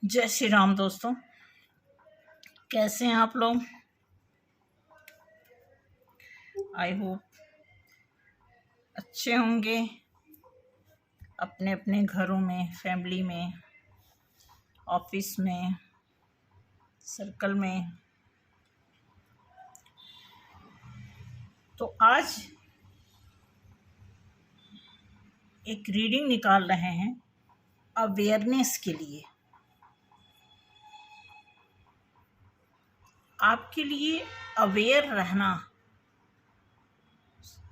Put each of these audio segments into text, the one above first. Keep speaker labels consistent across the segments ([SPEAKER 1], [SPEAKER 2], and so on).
[SPEAKER 1] जय श्री राम दोस्तों। कैसे हैं आप लोग? आई होप अच्छे होंगे, अपने अपने घरों में, फैमिली में, ऑफिस में, सर्कल में। तो आज एक रीडिंग निकाल रहे हैं अवेयरनेस के लिए, आपके लिए अवेयर रहना,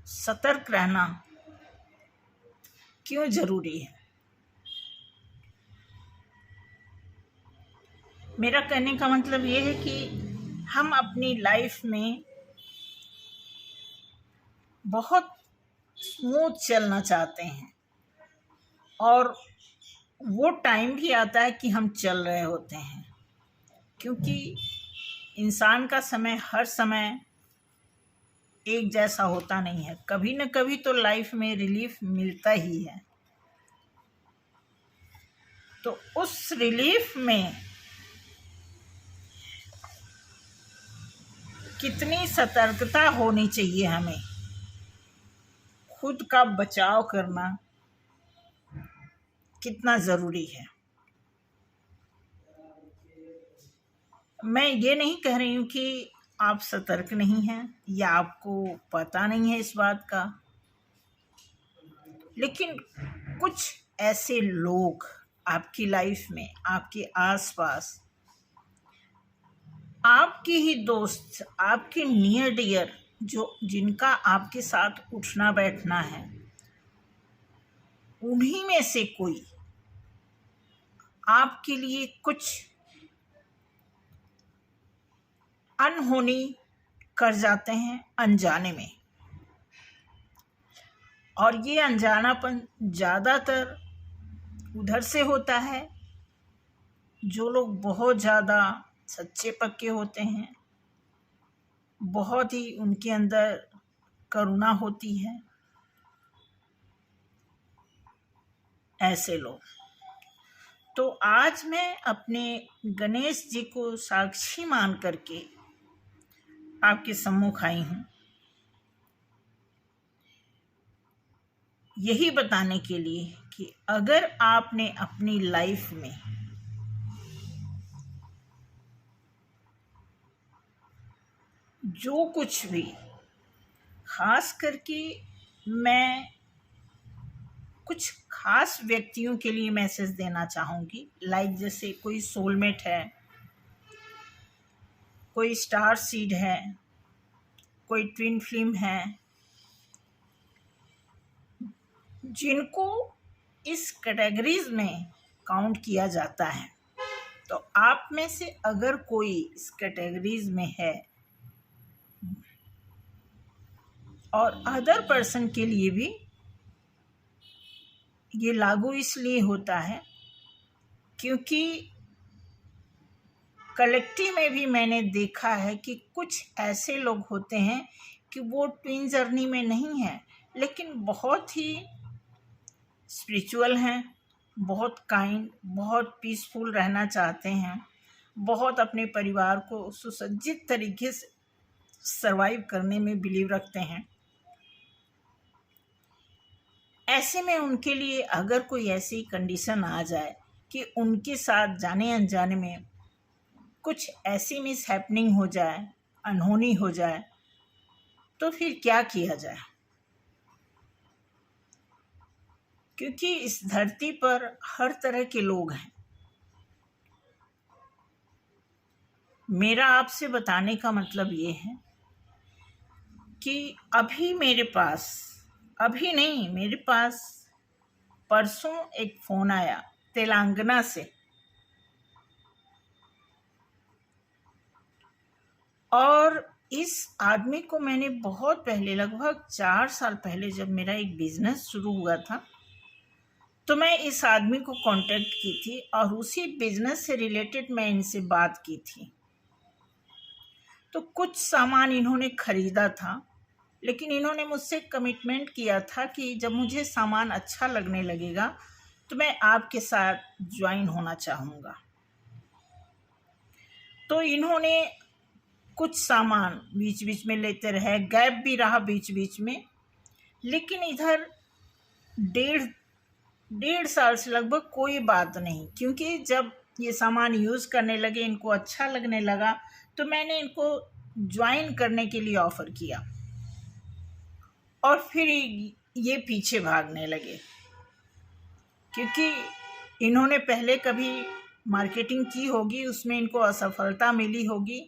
[SPEAKER 1] सतर्क रहना क्यों ज़रूरी है। मेरा कहने का मतलब ये है कि हम अपनी लाइफ में बहुत स्मूथ चलना चाहते हैं और वो टाइम भी आता है कि हम चल रहे होते हैं, क्योंकि इंसान का समय हर समय एक जैसा होता नहीं है। कभी न कभी तो लाइफ में रिलीफ मिलता ही है। तो उस रिलीफ में कितनी सतर्कता होनी चाहिए, हमें खुद का बचाव करना कितना ज़रूरी है। मैं ये नहीं कह रही हूँ कि आप सतर्क नहीं हैं या आपको पता नहीं है इस बात का, लेकिन कुछ ऐसे लोग आपकी लाइफ में, आपके आसपास, आपके ही दोस्त, आपके नियर डियर, जिनका आपके साथ उठना बैठना है, उन्हीं में से कोई आपके लिए कुछ अनहोनी कर जाते हैं अनजाने में। और ये अनजानापन ज़्यादातर उधर से होता है जो लोग बहुत ज़्यादा सच्चे पक्के होते हैं, बहुत ही उनके अंदर करुणा होती है, ऐसे लोग। तो आज मैं अपने गणेश जी को साक्षी मान करके आपके सम्मुख आई हूँ, यही बताने के लिए कि अगर आपने अपनी लाइफ में जो कुछ भी, खास करके मैं कुछ खास व्यक्तियों के लिए मैसेज देना चाहूँगी, लाइक जैसे कोई सोलमेट है, कोई स्टार सीड है, कोई ट्विन फ्लेम है, जिनको इस कैटेगरीज में काउंट किया जाता है। तो आप में से अगर कोई इस कैटेगरीज में है, और अदर पर्सन के लिए भी ये लागू इसलिए होता है क्योंकि कलेक्टिव में भी मैंने देखा है कि कुछ ऐसे लोग होते हैं कि वो ट्विन जर्नी में नहीं है, लेकिन बहुत ही स्पिरिचुअल हैं, बहुत काइंड, बहुत पीसफुल रहना चाहते हैं, बहुत अपने परिवार को सुसज्जित तरीके से सरवाइव करने में बिलीव रखते हैं। ऐसे में उनके लिए अगर कोई ऐसी कंडीशन आ जाए कि उनके साथ जाने अनजाने में कुछ ऐसी मिस हैपनिंग हो जाए, अनहोनी हो जाए, तो फिर क्या किया जाए। क्योंकि इस धरती पर हर तरह के लोग हैं। मेरा आपसे बताने का मतलब ये है कि अभी मेरे पास परसों एक फ़ोन आया तेलंगाना से, और इस आदमी को मैंने बहुत पहले, लगभग 4 साल पहले, जब मेरा एक बिजनेस शुरू हुआ था, तो मैं इस आदमी को कांटेक्ट की थी और उसी बिजनेस से रिलेटेड मैं इनसे बात की थी। तो कुछ सामान इन्होंने ख़रीदा था, लेकिन इन्होंने मुझसे कमिटमेंट किया था कि जब मुझे सामान अच्छा लगने लगेगा तो मैं आपके साथ ज्वाइन होना चाहूँगा। तो इन्होंने कुछ सामान बीच बीच में लेते रहे, गैप भी रहा बीच बीच में, लेकिन इधर डेढ़ साल से लगभग कोई बात नहीं। क्योंकि जब ये सामान यूज़ करने लगे, इनको अच्छा लगने लगा, तो मैंने इनको ज्वाइन करने के लिए ऑफ़र किया और फिर ये पीछे भागने लगे, क्योंकि इन्होंने पहले कभी मार्केटिंग की होगी, उसमें इनको असफलता मिली होगी।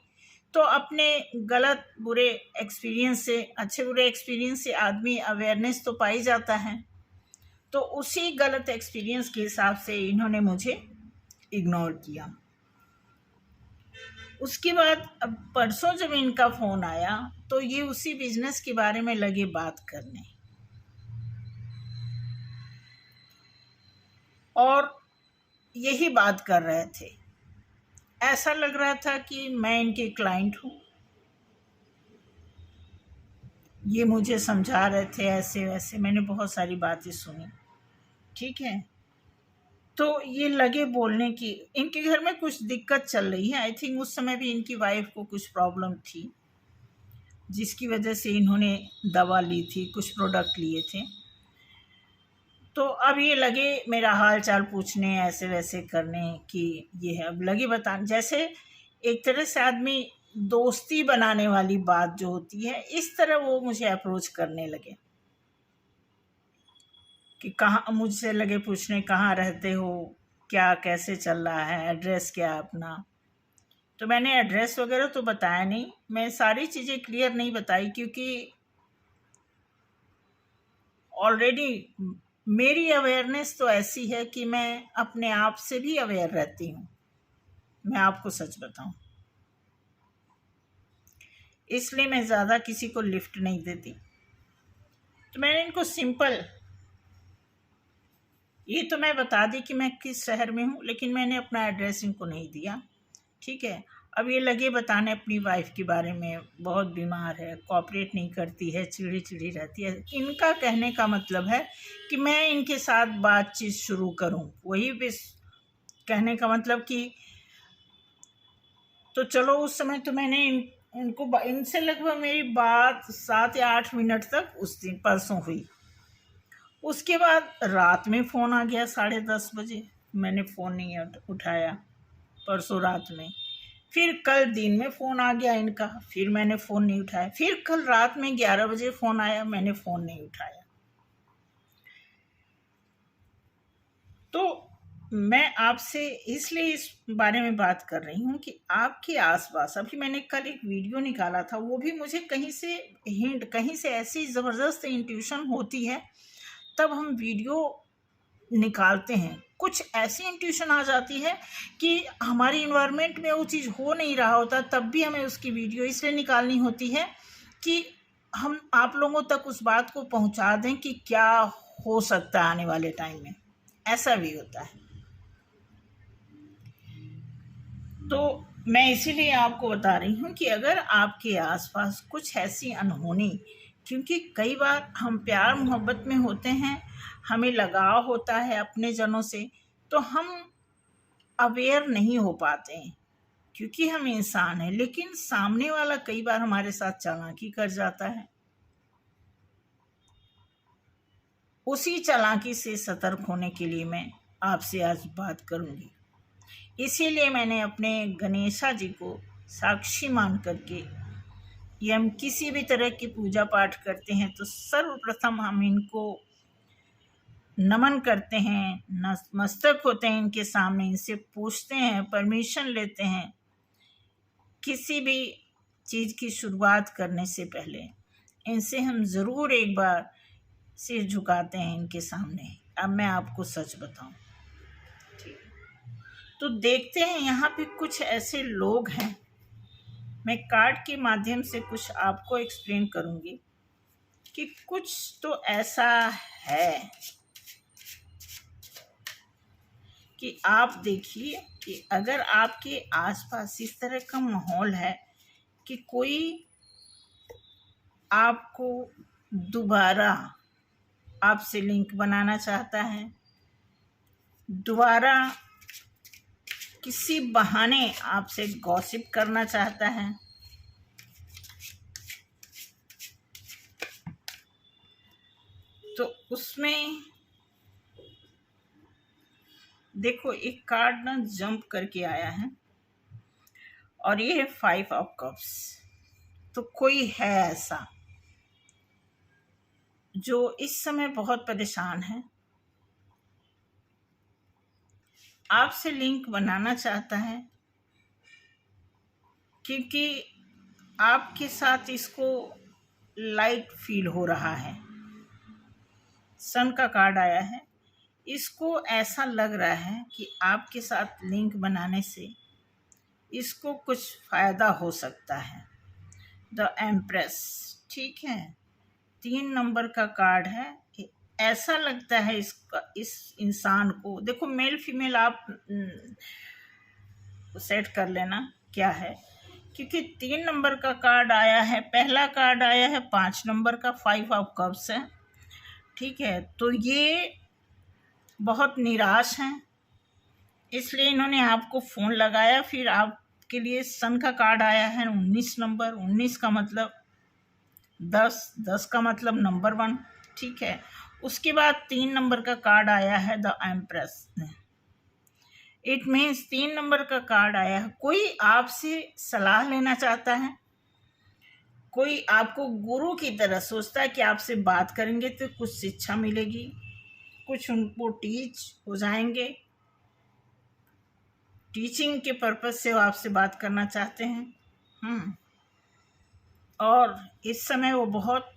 [SPEAKER 1] तो अपने गलत बुरे एक्सपीरियंस से, अच्छे बुरे एक्सपीरियंस से आदमी अवेयरनेस तो पाई जाता है। तो उसी गलत एक्सपीरियंस के हिसाब से इन्होंने मुझे इग्नोर किया। उसके बाद अब परसों जब इनका फ़ोन आया तो ये उसी बिजनेस के बारे में लगे बात करने, और यही बात कर रहे थे। ऐसा लग रहा था कि मैं इनके क्लाइंट हूँ। ये मुझे समझा रहे थे ऐसे वैसे, मैंने बहुत सारी बातें सुनी, ठीक है। तो ये लगे बोलने की, इनके घर में कुछ दिक्कत चल रही है। आई थिंक उस समय भी इनकी वाइफ को कुछ प्रॉब्लम थी, जिसकी वजह से इन्होंने दवा ली थी, कुछ प्रोडक्ट लिए थे। तो अब ये लगे मेरा हाल चाल पूछने, ऐसे वैसे करने कि ये है। अब लगे बताने, जैसे एक तरह से आदमी दोस्ती बनाने वाली बात जो होती है, इस तरह वो मुझे अप्रोच करने लगे कि कहाँ, मुझसे लगे पूछने कहाँ रहते हो, क्या कैसे चल रहा है, एड्रेस क्या है अपना। तो मैंने एड्रेस वगैरह तो बताया नहीं, मैं सारी चीज़ें क्लियर नहीं बताई, क्योंकि ऑलरेडी मेरी अवेयरनेस तो ऐसी है कि मैं अपने आप से भी अवेयर रहती हूँ। मैं आपको सच बताऊँ, इसलिए मैं ज़्यादा किसी को लिफ्ट नहीं देती। तो मैंने इनको सिंपल ये तो मैं बता दी कि मैं किस शहर में हूँ, लेकिन मैंने अपना एड्रेस इनको नहीं दिया, ठीक है। अब ये लगे बताने अपनी वाइफ के बारे में, बहुत बीमार है, कोऑपरेट नहीं करती है, चिड़ी चिड़ी रहती है। इनका कहने का मतलब है कि मैं इनके साथ बातचीत शुरू करूं, वही भी कहने का मतलब कि तो चलो। उस समय तो मैंने इनसे लगभग मेरी बात 7 या 8 मिनट तक उस दिन परसों हुई। उसके बाद रात में फ़ोन आ गया 10:30 बजे, मैंने फ़ोन नहीं उठाया परसों रात में। फिर कल दिन में फ़ोन आ गया इनका, फिर मैंने फ़ोन नहीं उठाया। फिर कल रात में 11 बजे फ़ोन आया, मैंने फ़ोन नहीं उठाया। तो मैं आपसे इसलिए इस बारे में बात कर रही हूँ कि आपके आसपास, अभी मैंने कल एक वीडियो निकाला था, वो भी मुझे कहीं से हिंट, कहीं से ऐसी ज़बरदस्त इंट्यूशन होती है, तब हम वीडियो निकालते हैं। कुछ ऐसी इंट्यूशन आ जाती है कि हमारी इन्वायरमेंट में वो चीज़ हो नहीं रहा होता, तब भी हमें उसकी वीडियो इसलिए निकालनी होती है कि हम आप लोगों तक उस बात को पहुंचा दें कि क्या हो सकता है आने वाले टाइम में। ऐसा भी होता है। तो मैं इसीलिए आपको बता रही हूँ कि अगर आपके आसपास कुछ ऐसी अनहोनी, क्योंकि कई बार हम प्यार मोहब्बत में होते हैं, हमें लगाव होता है अपने जनों से, तो हम अवेयर नहीं हो पाते हैं क्योंकि हम इंसान हैं। लेकिन सामने वाला कई बार हमारे साथ चालाकी कर जाता है। उसी चालाकी से सतर्क होने के लिए मैं आपसे आज बात करूंगी। इसीलिए मैंने अपने गणेशा जी को साक्षी मान करके, ये हम किसी भी तरह की पूजा पाठ करते हैं तो सर्वप्रथम हम इनको नमन करते हैं, नतमस्तक होते हैं इनके सामने, इनसे पूछते हैं, परमिशन लेते हैं। किसी भी चीज़ की शुरुआत करने से पहले इनसे हम ज़रूर एक बार सिर झुकाते हैं इनके सामने। अब मैं आपको सच बताऊं, तो देखते हैं यहाँ पे कुछ ऐसे लोग हैं, मैं कार्ड के माध्यम से कुछ आपको एक्सप्लेन करूँगी कि कुछ तो ऐसा है कि आप देखिए कि अगर आपके आसपास इस तरह का माहौल है कि कोई आपको दोबारा आपसे लिंक बनाना चाहता है, दोबारा किसी बहाने आपसे गॉसिप करना चाहता है, तो उसमें देखो एक कार्ड ना जंप करके आया है और ये है 5 ऑफ कप्स। तो कोई है ऐसा जो इस समय बहुत परेशान है, आपसे लिंक बनाना चाहता है, क्योंकि आपके साथ इसको लाइट फील हो रहा है। सन का कार्ड आया है, इसको ऐसा लग रहा है कि आपके साथ लिंक बनाने से इसको कुछ फ़ायदा हो सकता है। द एम्प्रेस, ठीक है, 3 नंबर का कार्ड है। ऐसा लगता है इस इंसान को, देखो मेल फीमेल आप सेट कर लेना क्या है, क्योंकि 3 नंबर का कार्ड आया है, पहला कार्ड आया है 5 नंबर का 5 ऑफ कप्स है, ठीक है। तो ये बहुत निराश हैं, इसलिए इन्होंने आपको फ़ोन लगाया। फिर आपके लिए सन का कार्ड आया है 19 नंबर, 19 का मतलब 10, 10 का मतलब नंबर 1, ठीक है। उसके बाद 3 नंबर का कार्ड आया है the empress. It means 3 number का कार्ड आया है, कोई आपसे सलाह लेना चाहता है, कोई आपको गुरु की तरह सोचता है कि आपसे बात करेंगे तो कुछ शिक्षा मिलेगी, कुछ उनको टीच हो जाएंगे, टीचिंग के पर्पस से वो आपसे बात करना चाहते हैं। और इस समय वो बहुत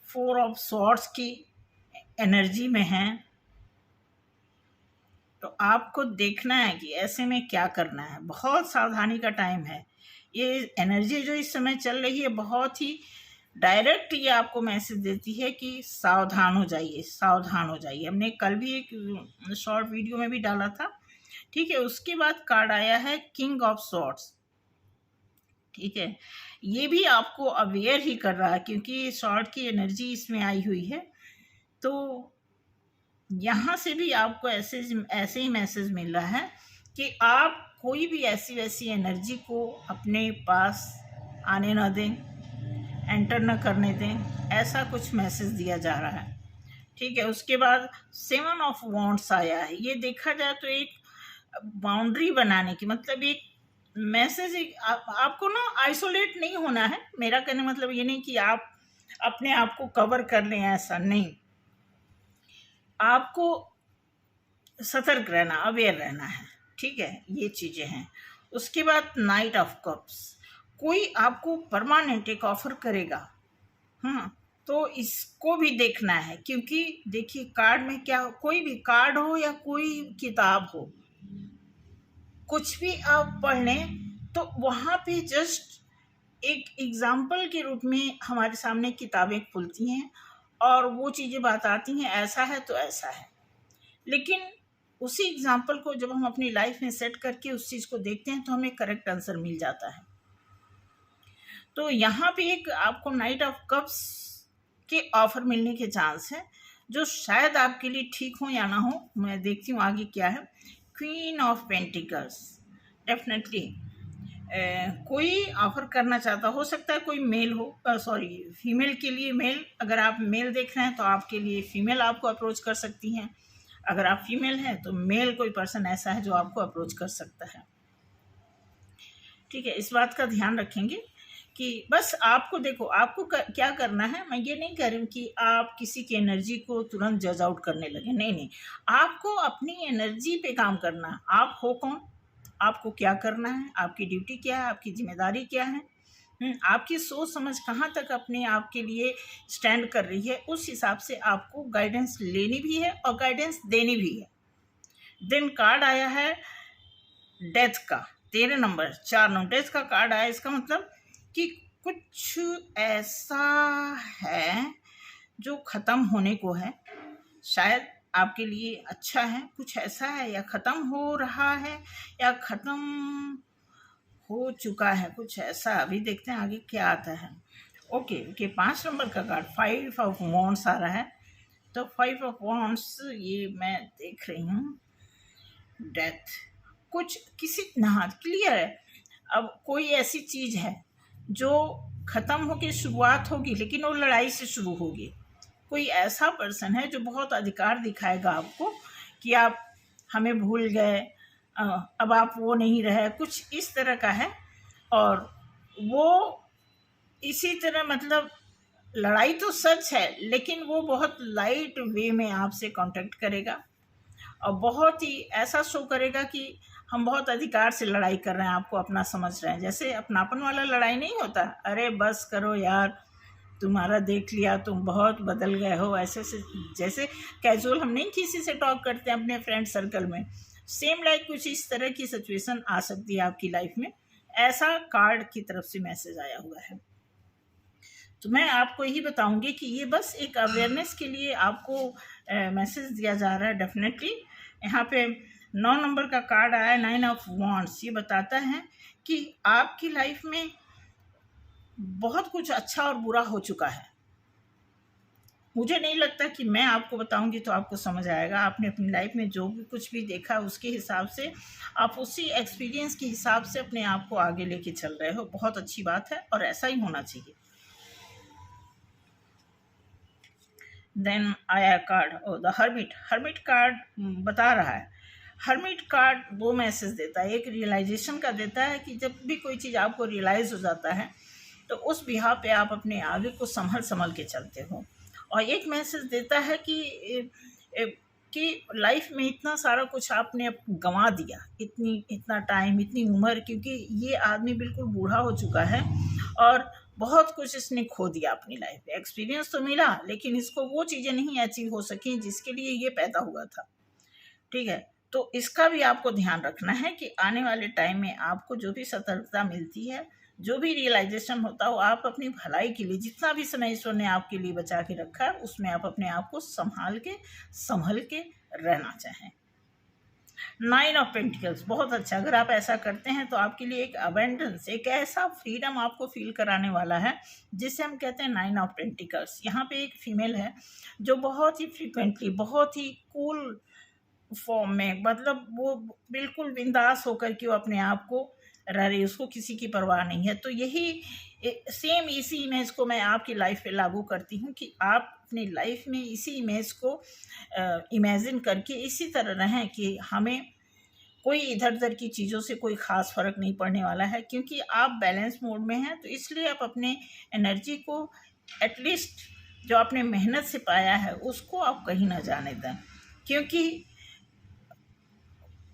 [SPEAKER 1] 4 ऑफ स्वॉर्ड्स की एनर्जी में हैं। तो आपको देखना है कि ऐसे में क्या करना है, बहुत सावधानी का टाइम है। ये एनर्जी जो इस समय चल रही है बहुत ही डायरेक्ट ये आपको मैसेज देती है कि सावधान हो जाइए, सावधान हो जाइए। हमने कल भी एक शॉर्ट वीडियो में भी डाला था, ठीक है। उसके बाद कार्ड आया है किंग ऑफ स्वॉर्ड्स, ठीक है। ये भी आपको अवेयर ही कर रहा है, क्योंकि स्वॉर्ड की एनर्जी इसमें आई हुई है। तो यहाँ से भी आपको ऐसे ही मैसेज मिल रहा है कि आप कोई भी ऐसी वैसी एनर्जी को अपने पास आने न दें, एंटर न करने दें, ऐसा कुछ मैसेज दिया जा रहा है, ठीक है। उसके बाद 7 ऑफ वॉन्ड्स आया है। ये देखा जाए तो एक बाउंड्री बनाने की, मतलब एक मैसेज, आपको ना आइसोलेट नहीं होना है। मेरा कहने मतलब ये नहीं कि आप अपने आप को कवर कर लें, ऐसा नहीं, आपको सतर्क रहना, अवेयर रहना है, ठीक है। ये चीज़ें हैं। उसके बाद नाइट ऑफ कप्स, कोई आपको परमानेंट एक ऑफर करेगा, तो इसको भी देखना है, क्योंकि देखिए कार्ड में क्या, कोई भी कार्ड हो या कोई किताब हो, कुछ भी आप पढ़ लें तो वहाँ पे जस्ट एक एग्जाम्पल के रूप में हमारे सामने किताबें खुलती हैं और वो चीज़ें बताती हैं ऐसा है तो ऐसा है। लेकिन उसी एग्जाम्पल को जब हम अपनी लाइफ में सेट करके उस चीज़ को देखते हैं तो हमें करेक्ट आंसर मिल जाता है। तो यहाँ पे एक आपको नाइट ऑफ कप्स के ऑफर मिलने के चांस है, जो शायद आपके लिए ठीक हो या ना हो। मैं देखती हूँ आगे क्या है। क्वीन ऑफ पेंटिकल्स, डेफिनेटली कोई ऑफर करना चाहता, हो सकता है कोई मेल हो, फीमेल के लिए मेल। अगर आप मेल देख रहे हैं तो आपके लिए फीमेल आपको अप्रोच कर सकती हैं, अगर आप फीमेल हैं तो मेल कोई पर्सन ऐसा है जो आपको अप्रोच कर सकता है, ठीक है। इस बात का ध्यान रखेंगे कि बस आपको देखो आपको क्या करना है। मैं ये नहीं कह रही हूँ कि आप किसी की एनर्जी को तुरंत जज आउट करने लगे, नहीं, आपको अपनी एनर्जी पे काम करना है। आप हो कौन, आपको क्या करना है, आपकी ड्यूटी क्या है, आपकी जिम्मेदारी क्या है, आपकी सोच समझ कहाँ तक अपने आप के लिए स्टैंड कर रही है, उस हिसाब से आपको गाइडेंस लेनी भी है और गाइडेंस देनी भी है। देन कार्ड आया है डेथ का, 13 नंबर, 4 नंबर, डेथ का कार्ड आया। इसका मतलब कि कुछ ऐसा है जो ख़त्म होने को है, शायद आपके लिए अच्छा है, कुछ ऐसा है, या ख़त्म हो रहा है या ख़त्म हो चुका है, कुछ ऐसा। अभी देखते हैं आगे क्या आता है। ओके 5 नंबर का कार्ड 5 ऑफ वॉन्ड्स आ रहा है। तो 5 ऑफ वॉन्ड्स ये मैं देख रही हूँ, डेथ, कुछ किसी ना क्लियर है। अब कोई ऐसी चीज़ है जो ख़त्म होके शुरुआत होगी, लेकिन वो लड़ाई से शुरू होगी। कोई ऐसा पर्सन है जो बहुत अधिकार दिखाएगा आपको कि आप हमें भूल गए, अब आप वो नहीं रहे, कुछ इस तरह का है। और वो इसी तरह मतलब लड़ाई तो सच है, लेकिन वो बहुत लाइट वे में आपसे कांटेक्ट करेगा और बहुत ही ऐसा शो करेगा कि हम बहुत अधिकार से लड़ाई कर रहे हैं, आपको अपना समझ रहे हैं। जैसे अपनापन वाला लड़ाई नहीं होता, अरे बस करो यार, तुम्हारा देख लिया, तुम बहुत बदल गए हो, ऐसे से जैसे कैजुअल हम नहीं किसी से टॉक करते हैं अपने फ्रेंड सर्कल में, सेम लाइक कुछ इस तरह की सिचुएशन आ सकती है आपकी लाइफ में। ऐसा कार्ड की तरफ से मैसेज आया हुआ है। तो मैं आपको यही बताऊंगी कि ये बस एक अवेयरनेस के लिए आपको मैसेज दिया जा रहा है। डेफिनेटली यहाँ पे 9 नंबर का कार्ड आया है, 9 ऑफ वॉन्ड्स। ये बताता है कि आपकी लाइफ में बहुत कुछ अच्छा और बुरा हो चुका है। मुझे नहीं लगता कि मैं आपको बताऊंगी तो आपको समझ आएगा। आपने अपनी लाइफ में जो भी कुछ भी देखा उसके हिसाब से आप उसी एक्सपीरियंस के हिसाब से अपने आप को आगे लेके चल रहे हो। बहुत अच्छी बात है और ऐसा ही होना चाहिए। देन आया card the hermit. Hermit card बता रहा है, हर्मिट कार्ड वो मैसेज देता है, एक रियलाइजेशन का देता है कि जब भी कोई चीज़ आपको रियलाइज़ हो जाता है तो उस बिहाफ पे आप अपने आगे को संभल के चलते हो। और एक मैसेज देता है कि लाइफ में इतना सारा कुछ आपने गंवा दिया, इतना टाइम, इतनी उम्र, क्योंकि ये आदमी बिल्कुल बूढ़ा हो चुका है और बहुत कुछ इसने खो दिया अपनी लाइफ में। एक्सपीरियंस तो मिला, लेकिन इसको वो चीज़ें नहीं अचीव हो सकी जिसके लिए ये पैदा हुआ था। ठीक है, तो इसका भी आपको ध्यान रखना है कि आने वाले टाइम में आपको जो भी सतर्कता मिलती है, जो भी रियलाइजेशन होता हो, आप अपनी भलाई के लिए जितना भी समय ईश्वर ने आपके लिए बचा के रखा है उसमें आप अपने आप को संभल के रहना चाहें। 9 ऑफ पेंटिकल्स बहुत अच्छा। अगर आप ऐसा करते हैं तो आपके लिए एक अबेंडेंस, एक ऐसा फ्रीडम आपको फील कराने वाला है जिसे हम कहते हैं 9 ऑफ पेंटिकल्स। यहाँ पे एक फीमेल है जो बहुत ही फ्रीक्वेंटली, बहुत ही कूल फॉर्म में, मतलब वो बिल्कुल बिंदास होकर के वो अपने आप को रह रही, उसको किसी की परवाह नहीं है। तो यही सेम इसी इमेज को मैं आपकी लाइफ पे लागू करती हूँ कि आप अपनी लाइफ में इसी इमेज को इमेजिन करके इसी तरह रहें कि हमें कोई इधर उधर की चीज़ों से कोई ख़ास फ़र्क नहीं पड़ने वाला है, क्योंकि आप बैलेंस मोड में हैं। तो इसलिए आप अपने एनर्जी को एटलीस्ट जो आपने मेहनत से पाया है उसको आप कहीं ना जाने दें, क्योंकि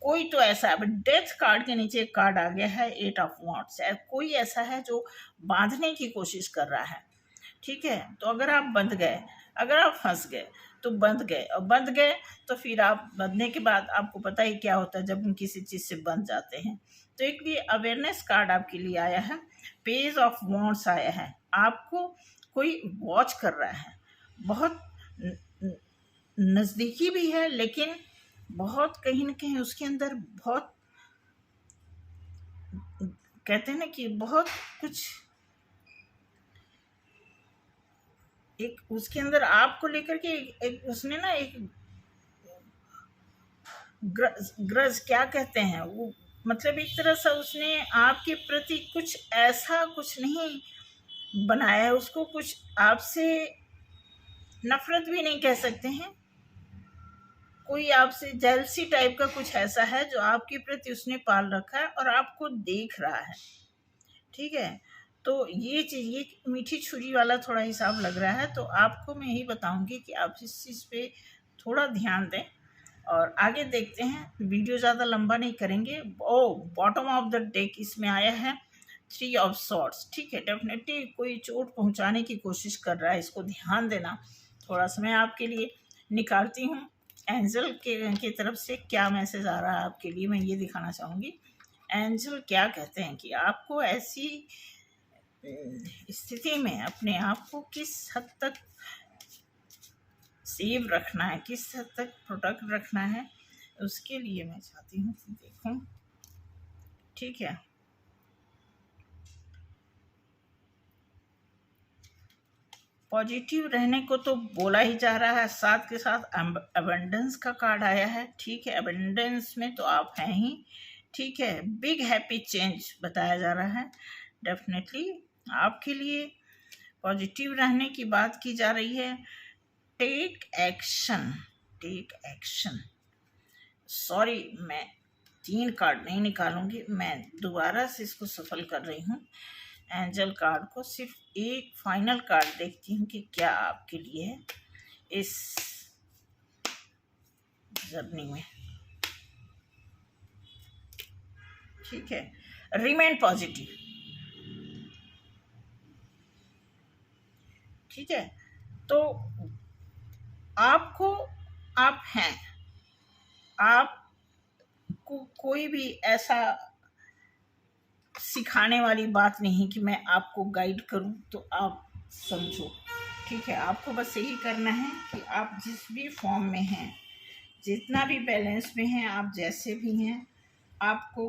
[SPEAKER 1] कोई तो ऐसा है। डेथ कार्ड के नीचे एक कार्ड आ गया है 8 ऑफ वॉन्ड्स। कोई ऐसा है जो बांधने की कोशिश कर रहा है। ठीक है, तो अगर आप बंध गए, अगर आप फंस गए तो बंध गए, और बंध गए तो फिर आप बंधने के बाद आपको पता ही क्या होता है जब हम किसी चीज़ से बंध जाते हैं। तो एक लिए अवेयरनेस कार्ड आपके लिए आया है, पेज ऑफ वॉन्ड्स आया है। आपको कोई वॉच कर रहा है, बहुत नज़दीकी भी है, लेकिन बहुत कहीं ना कहीं उसके अंदर बहुत, कहते हैं ना कि बहुत कुछ एक उसके अंदर आपको लेकर के एक उसने ना एक ग्रज क्या कहते हैं वो, मतलब एक तरह से उसने आपके प्रति कुछ ऐसा कुछ नहीं बनाया है, उसको कुछ आपसे नफरत भी नहीं कह सकते हैं, कोई आपसे जेलसी टाइप का कुछ ऐसा है जो आपके प्रति उसने पाल रखा है और आपको देख रहा है। ठीक है, तो ये चीज़, ये मीठी छुरी वाला थोड़ा हिसाब लग रहा है। तो आपको मैं यही बताऊंगी कि आप इस चीज़ पे थोड़ा ध्यान दें और आगे देखते हैं। वीडियो ज़्यादा लंबा नहीं करेंगे। बॉटम ऑफ द डेक इसमें आया है 3 ऑफ सॉर्ड्स। ठीक है, डेफिनेटली कोई चोट पहुंचाने की कोशिश कर रहा है, इसको ध्यान देना। थोड़ा सा मैं आपके लिए निकालती हूँ एंजल की तरफ से क्या मैसेज आ रहा है आपके लिए, मैं ये दिखाना चाहूँगी। एंजल क्या कहते हैं कि आपको ऐसी स्थिति में अपने आप को किस हद तक सेव रखना है, किस हद तक प्रोटेक्ट रखना है, उसके लिए मैं चाहती हूँ कि देखूं। ठीक है, पॉजिटिव रहने को तो बोला ही जा रहा है, साथ के साथ अबंडेंस का कार्ड आया है। ठीक है, अबंडेंस में तो आप हैं ही, ठीक है, बिग हैप्पी चेंज बताया जा रहा है। डेफिनेटली आपके लिए पॉजिटिव रहने की बात की जा रही है। Take action, take action. Sorry, मैं 3 कार्ड नहीं निकालूंगी, मैं दोबारा से इसको सफल कर रही हूँ एंजल कार्ड को। सिर्फ एक फाइनल कार्ड देखती हूँ कि क्या आपके लिए है इस जर्नी में। ठीक है, रिमेन पॉजिटिव। ठीक है, तो आपको, आप हैं, आपको कोई भी ऐसा सिखाने वाली बात नहीं कि मैं आपको गाइड करूं तो आप समझो। ठीक है, आपको बस यही करना है कि आप जिस भी फॉर्म में हैं, जितना भी बैलेंस में हैं, आप जैसे भी हैं, आपको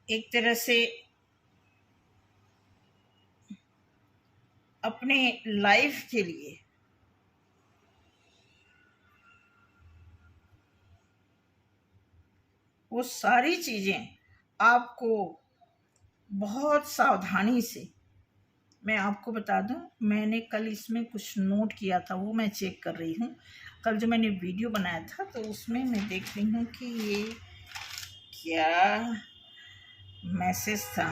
[SPEAKER 1] एक तरह से अपने लाइफ के लिए वो सारी चीज़ें आपको बहुत सावधानी से, मैं आपको बता दूं, मैंने कल इसमें कुछ नोट किया था, वो मैं चेक कर रही हूँ। कल जो मैंने वीडियो बनाया था तो उसमें मैं देख रही हूँ कि ये क्या मैसेज था।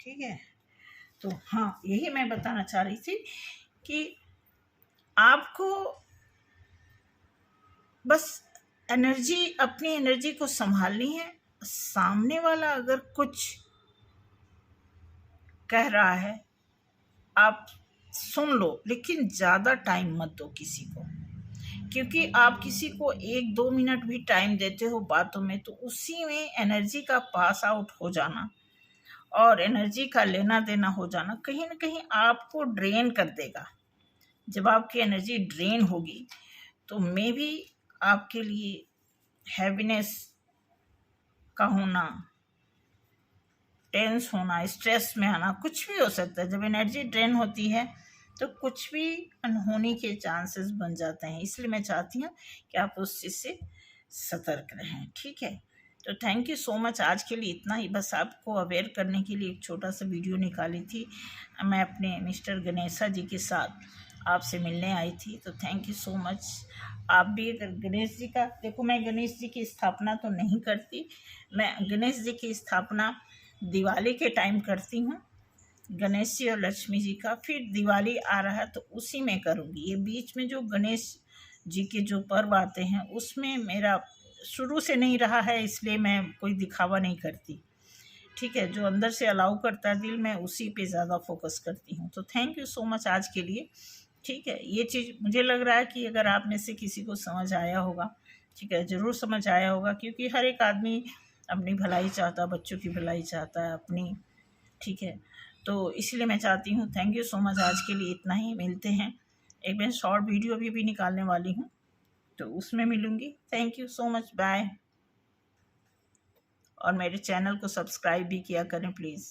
[SPEAKER 1] ठीक है, तो हाँ, यही मैं बताना चाह रही थी कि आपको बस एनर्जी, अपनी एनर्जी को संभालनी है। सामने वाला अगर कुछ कह रहा है आप सुन लो, लेकिन ज़्यादा टाइम मत दो किसी को, क्योंकि आप किसी को 1-2 मिनट भी टाइम देते हो बातों में तो उसी में एनर्जी का पास आउट हो जाना और एनर्जी का लेना देना हो जाना कहीं ना कहीं आपको ड्रेन कर देगा। जब आपकी एनर्जी ड्रेन होगी तो मे बी आपके लिए हैप्पीनेस का होना, टेंस होना, स्ट्रेस में आना, कुछ भी हो सकता है। जब एनर्जी ड्रेन होती है तो कुछ भी अनहोनी के चांसेस बन जाते हैं। इसलिए मैं चाहती हूँ कि आप उस चीज़ से सतर्क रहें। ठीक है, तो थैंक यू सो मच। आज के लिए इतना ही, बस आपको अवेयर करने के लिए एक छोटा सा वीडियो निकाली थी। मैं अपने मिस्टर गणेशा जी के साथ आपसे मिलने आई थी, तो थैंक यू सो मच। आप भी अगर गणेश जी का, देखो मैं गणेश जी की स्थापना तो नहीं करती, मैं गणेश जी की स्थापना दिवाली के टाइम करती हूँ, गणेश जी और लक्ष्मी जी का। फिर दिवाली आ रहा है तो उसी में करूँगी। ये बीच में जो गणेश जी के जो पर्व आते हैं उसमें मेरा शुरू से नहीं रहा है, इसलिए मैं कोई दिखावा नहीं करती। ठीक है, जो अंदर से अलाउ करता है दिल, मैं उसी पे ज़्यादा फोकस करती हूँ। तो थैंक यू सो मच आज के लिए। ठीक है, ये चीज़ मुझे लग रहा है कि अगर आप में से किसी को समझ आया होगा, ठीक है, ज़रूर समझ आया होगा, क्योंकि हर एक आदमी अपनी भलाई चाहता है, बच्चों की भलाई चाहता है अपनी। ठीक है, तो इसलिए मैं चाहती हूँ। थैंक यू सो मच, आज के लिए इतना ही। मिलते हैं, एक मैं शॉर्ट वीडियो भी निकालने वाली हूँ तो उसमें मिलूँगी। Thank you so much, bye. और मेरे चैनल को सब्सक्राइब भी किया करें प्लीज़।